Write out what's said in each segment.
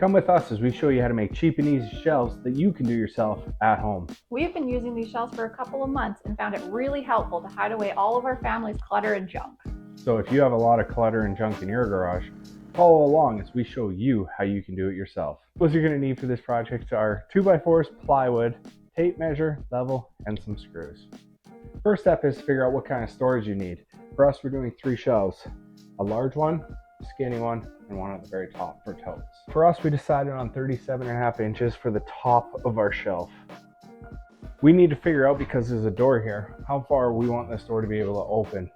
Come with us as we show you how to make cheap and easy shelves that you can do yourself at home. We've been using these shelves for a couple of months and found it really helpful to hide away all of our family's clutter and junk. So if you have a lot of clutter and junk in your garage, follow along as we show you how you can do it yourself. What you're going to need for this project are 2x4s, plywood, tape measure, level, and some screws. First step is to figure out what kind of storage you need. For us, we're doing 3 shelves. A large one, a skinny one, and one at the very top for totes. For us, we decided on 37.5 inches for the top of our shelf. We need to figure out, because there's a door here, how far we want this door to be able to open.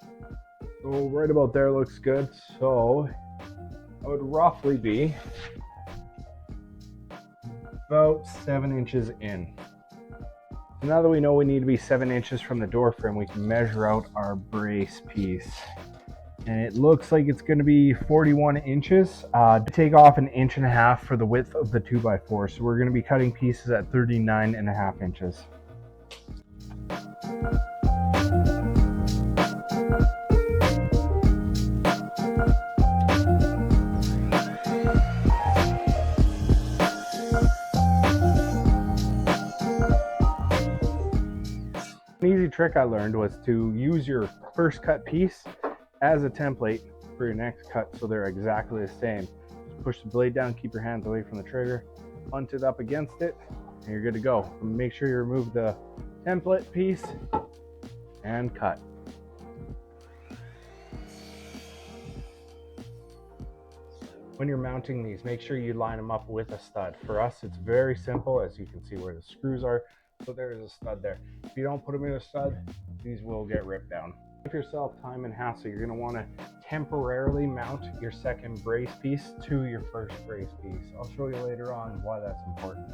So right about there looks good. So it would roughly be about 7 inches in. So now that we know we need to be 7 inches from the door frame, we can measure out our brace piece. And it looks like it's going to be 41 inches. Take off 1.5 inches for the width of the 2x4. So we're going to be cutting pieces at 39.5 inches. An easy trick I learned was to use your first cut piece as a template for your next cut, so they're exactly the same. Just push the blade down, keep your hands away from the trigger, punt it up against it, and you're good to go. Make sure you remove the template piece and cut. When you're mounting these, make sure you line them up with a stud. For us, it's very simple, as you can see where the screws are. So there is a stud there. If you don't put them in a stud, these will get ripped down. Save yourself time and hassle. You're going to want to temporarily mount your second brace piece to your first brace piece. I'll show you later on why that's important.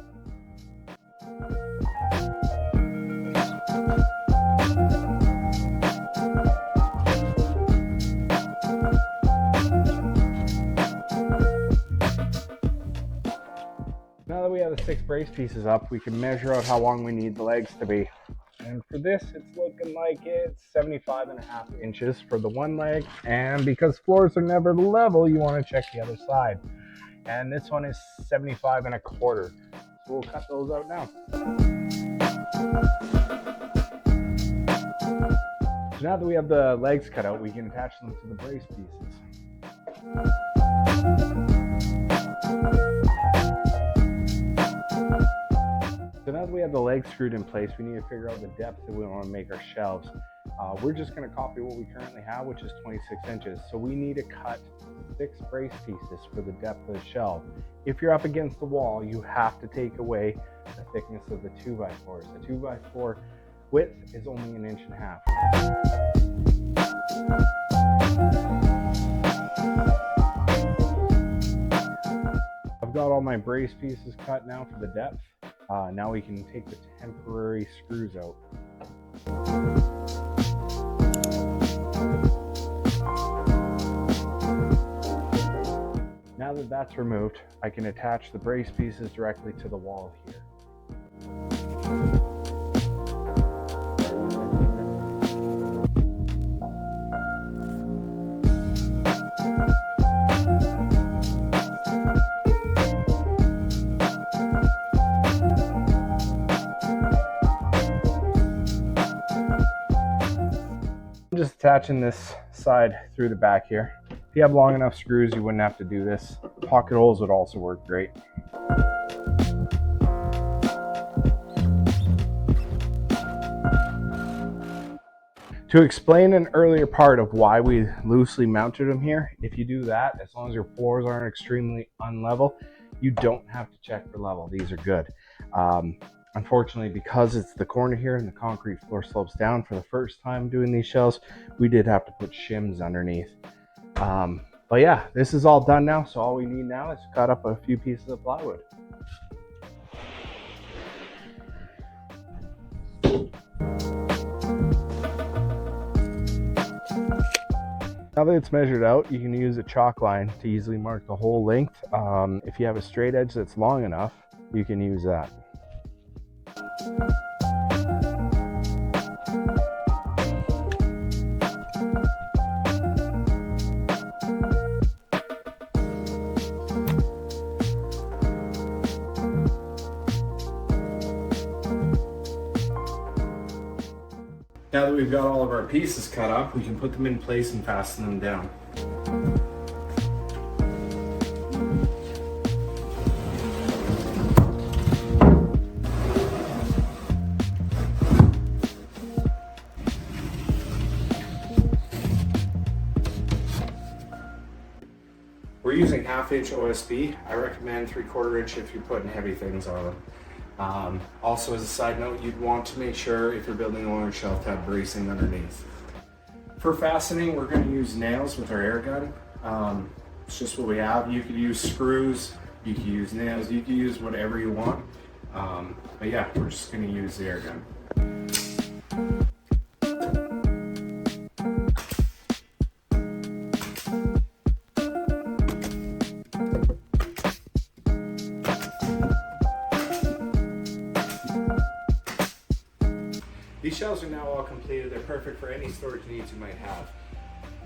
Now that we have the 6 brace pieces up, we can measure out how long we need the legs to be. And for this, it's looking like it's 75.5 inches for the one leg. And because floors are never level, you want to check the other side. And this one is 75.25. So we'll cut those out now. So now that we have the legs cut out, we can attach them to the brace pieces. So now that we have the legs screwed in place, we need to figure out the depth that we want to make our shelves. We're just going to copy what we currently have, which is 26 inches. So we need to cut 6 brace pieces for the depth of the shelf. If you're up against the wall, you have to take away the thickness of the 2x4s. The 2x4 width is only 1.5 inches. I've got all my brace pieces cut now for the depth. Now we can take the temporary screws out. Now that that's removed, I can attach the brace pieces directly to the wall here. I'm just attaching this side through the back here. If you have long enough screws, you wouldn't have to do this. Pocket holes would also work great. To explain an earlier part of why we loosely mounted them here, if you do that, as long as your floors aren't extremely unlevel, you don't have to check for level. These are good. Unfortunately, because it's the corner here and the concrete floor slopes down for the first time doing these shelves, we did have to put shims underneath. But yeah, this is all done now, so all we need now is to cut up a few pieces of plywood. Now that it's measured out, you can use a chalk line to easily mark the whole length. If you have a straight edge that's long enough, you can use that. Now that we've got all of our pieces cut up, we can put them in place and fasten them down. We're using 1/2 inch OSB. I recommend 3/4 inch if you're putting heavy things on them. Also, as a side note, you'd want to make sure if you're building a large shelf to have bracing underneath. For fastening, we're going to use nails with our air gun. It's just what we have. You could use screws, you could use nails, you could use whatever you want. But yeah, we're just going to use the air gun. These shelves are now all completed. They're perfect for any storage needs you might have.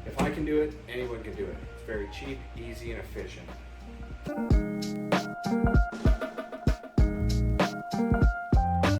If I can do it, anyone can do it. It's very cheap, easy, and efficient.